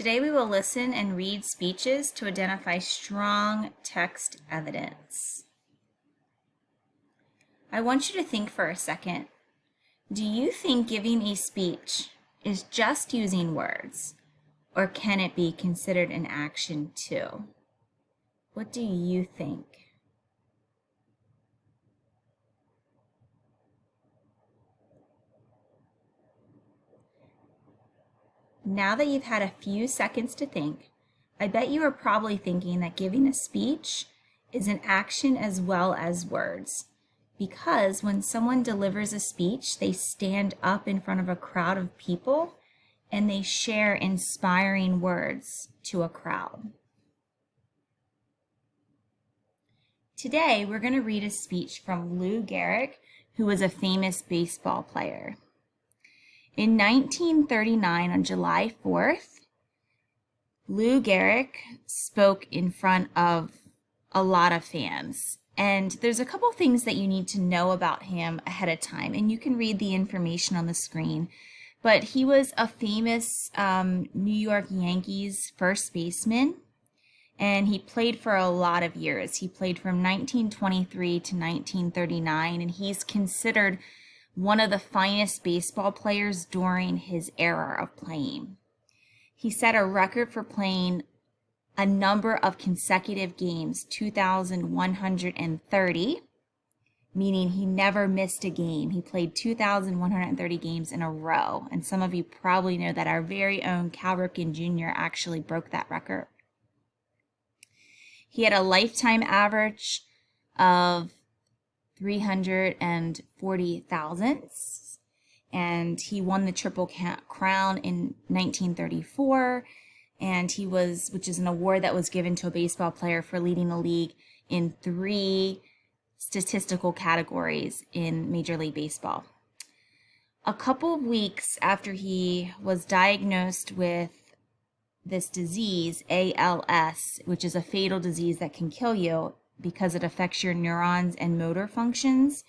Today we will listen and read speeches to identify strong text evidence. I want you to think for a second. Do you think giving a speech is just using words, or can it be considered an action too? What do you think? Now that you've had a few seconds to think, I bet you are probably thinking that giving a speech is an action as well as words. Because when someone delivers a speech, they stand up in front of a crowd of people and they share inspiring words to a crowd. Today, we're going to read a speech from Lou Gehrig, who was a famous baseball player. In 1939, on July 4th, Lou Gehrig spoke in front of a lot of fans. And there's a couple things that you need to know about him ahead of time, and you can read the information on the screen. But he was a famous New York Yankees first baseman, and he played for a lot of years. He played from 1923 to 1939, and he's considered one of the finest baseball players during his era of playing. He set a record for playing a number of consecutive games, 2,130, meaning he never missed a game. He played 2,130 games in a row, and some of you probably know that our very own Cal Ripken Jr. actually broke that record. He had a lifetime average of 340,000, and he won the Triple Crown in 1934, and which is an award that was given to a baseball player for leading the league in 3 statistical categories in Major League Baseball. A couple of weeks after he was diagnosed with this disease, ALS, which is a fatal disease that can kill you because it affects your neurons and motor functions.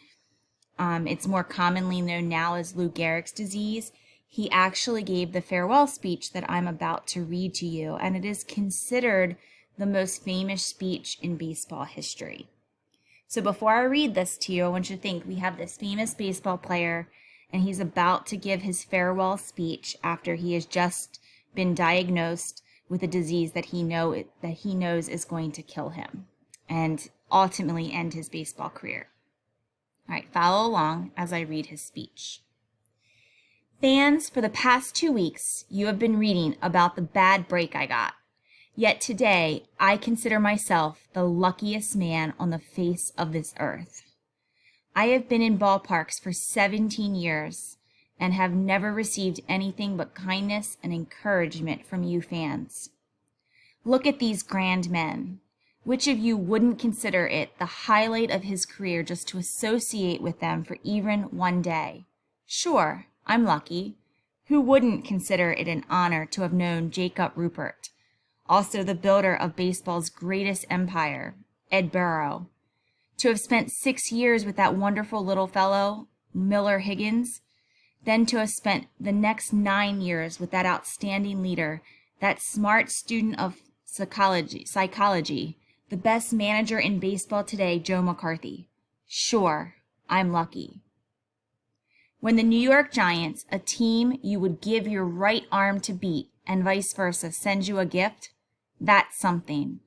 It's more commonly known now as Lou Gehrig's disease. He actually gave the farewell speech that I'm about to read to you, and it is considered the most famous speech in baseball history. So before I read this to you, I want you to think we have this famous baseball player, and he's about to give his farewell speech after he has just been diagnosed with a disease that he knows is going to kill him and ultimately end his baseball career. All right, follow along as I read his speech. Fans, for the past 2 weeks, you have been reading about the bad break I got. Yet today, I consider myself the luckiest man on the face of this earth. I have been in ballparks for 17 years and have never received anything but kindness and encouragement from you fans. Look at these grand men. Which of you wouldn't consider it the highlight of his career just to associate with them for even one day? Sure, I'm lucky. Who wouldn't consider it an honor to have known Jacob Ruppert, also the builder of baseball's greatest empire, Ed Barrow? To have spent 6 years with that wonderful little fellow, Miller Higgins, then to have spent the next 9 years with that outstanding leader, that smart student of psychology, the best manager in baseball today, Joe McCarthy. Sure, I'm lucky. When the New York Giants, a team you would give your right arm to beat and vice versa, sends you a gift, that's something.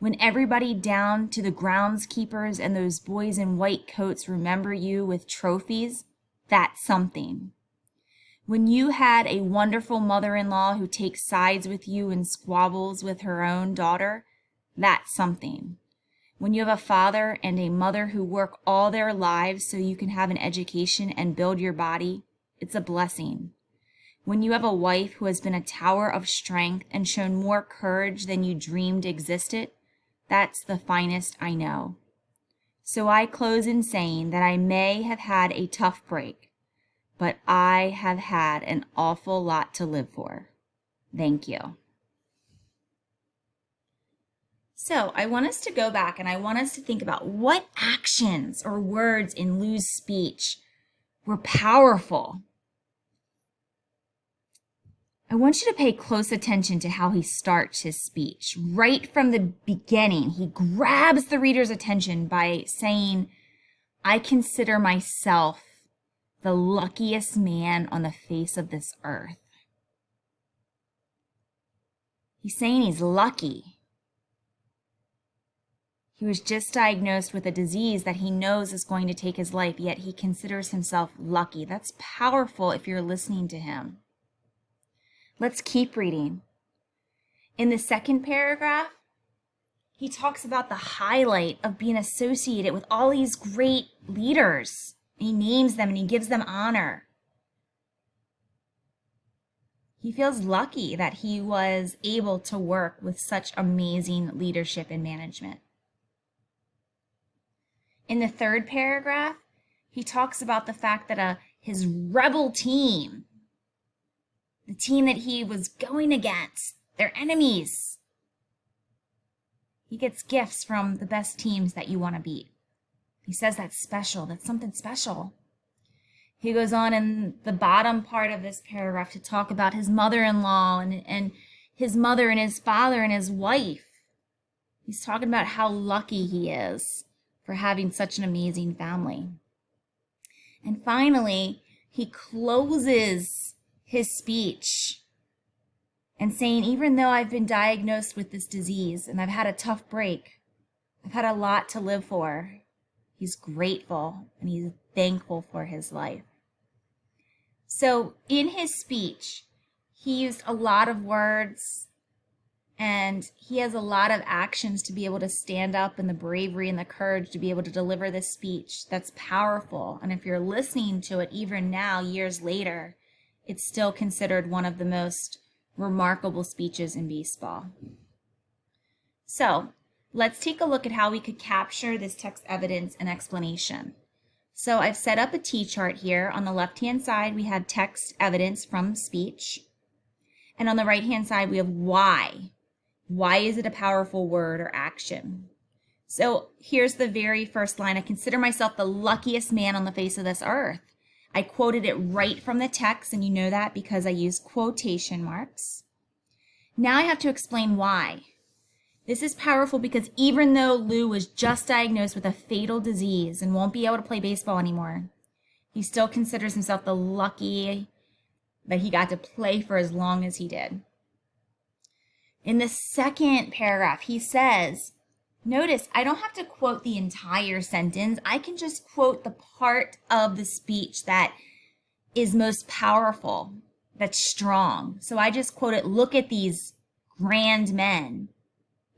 When everybody down to the groundskeepers and those boys in white coats remember you with trophies, that's something. When you had a wonderful mother-in-law who takes sides with you and squabbles with her own daughter, that's something. When you have a father and a mother who work all their lives so you can have an education and build your body, it's a blessing. When you have a wife who has been a tower of strength and shown more courage than you dreamed existed, that's the finest I know. So I close in saying that I may have had a tough break, but I have had an awful lot to live for. Thank you. So I want us to go back and I want us to think about what actions or words in Lou's speech were powerful. I want you to pay close attention to how he starts his speech. Right from the beginning, he grabs the reader's attention by saying, I consider myself the luckiest man on the face of this earth. He's saying he's lucky. He was just diagnosed with a disease that he knows is going to take his life, yet he considers himself lucky. That's powerful if you're listening to him. Let's keep reading. In the second paragraph, he talks about the highlight of being associated with all these great leaders. He names them and he gives them honor. He feels lucky that he was able to work with such amazing leadership and management. In the third paragraph, he talks about the fact that his rebel team, the team that he was going against, their enemies, he gets gifts from the best teams that you want to beat. He says that's special. That's something special. He goes on in the bottom part of this paragraph to talk about his mother-in-law and his mother and his father and his wife. He's talking about how lucky he is for having such an amazing family. And finally, he closes his speech and saying, even though I've been diagnosed with this disease and I've had a tough break, I've had a lot to live for. He's grateful and he's thankful for his life. So in his speech, he used a lot of words and he has a lot of actions to be able to stand up and the bravery and the courage to be able to deliver this speech. That's powerful. And if you're listening to it even now, years later, it's still considered one of the most remarkable speeches in baseball. So let's take a look at how we could capture this text evidence and explanation. So I've set up a T-chart here. On the left-hand side, we have text evidence from speech. And on the right-hand side, we have why. Why is it a powerful word or action? So here's the very first line. I consider myself the luckiest man on the face of this earth. I quoted it right from the text, and you know that because I use quotation marks. Now I have to explain why. This is powerful because even though Lou was just diagnosed with a fatal disease and won't be able to play baseball anymore, he still considers himself the lucky that he got to play for as long as he did. In the second paragraph, he says, notice I don't have to quote the entire sentence. I can just quote the part of the speech that is most powerful, that's strong. So I just quote it, look at these grand men,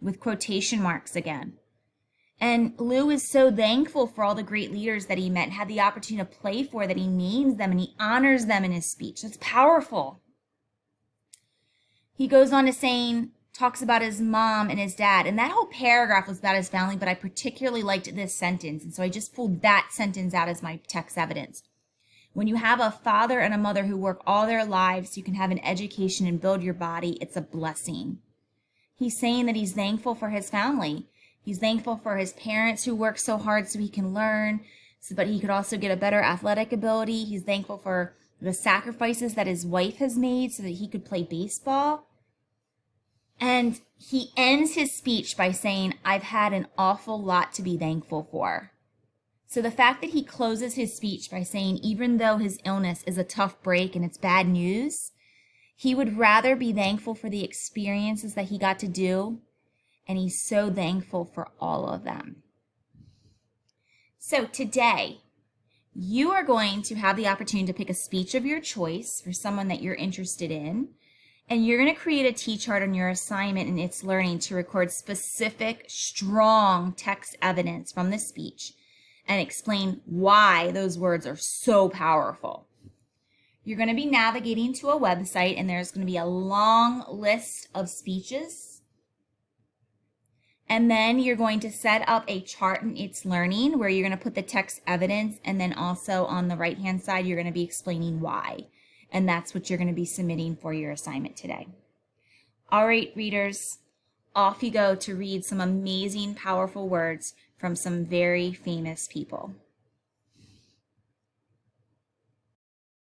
with quotation marks again. And Lou is so thankful for all the great leaders that he met and had the opportunity to play for, that he names them and he honors them in his speech. That's powerful. He goes on to saying, talks about his mom and his dad, and that whole paragraph was about his family, but I particularly liked this sentence, and so I just pulled that sentence out as my text evidence. When you have a father and a mother who work all their lives, you can have an education and build your body. It's a blessing. He's saying that he's thankful for his family. He's thankful for his parents who work so hard so he can learn, but he could also get a better athletic ability. He's thankful for the sacrifices that his wife has made so that he could play baseball. And he ends his speech by saying, I've had an awful lot to be thankful for. So the fact that he closes his speech by saying, even though his illness is a tough break and it's bad news, he would rather be thankful for the experiences that he got to do, and he's so thankful for all of them. So today, you are going to have the opportunity to pick a speech of your choice for someone that you're interested in, and you're going to create a T-chart on your assignment and its learning to record specific, strong text evidence from the speech and explain why those words are so powerful. You're going to be navigating to a website, and there's going to be a long list of speeches. And then you're going to set up a chart in its learning where you're going to put the text evidence, and then also on the right-hand side, you're going to be explaining why. And that's what you're going to be submitting for your assignment today. All right, readers, off you go to read some amazing, powerful words from some very famous people.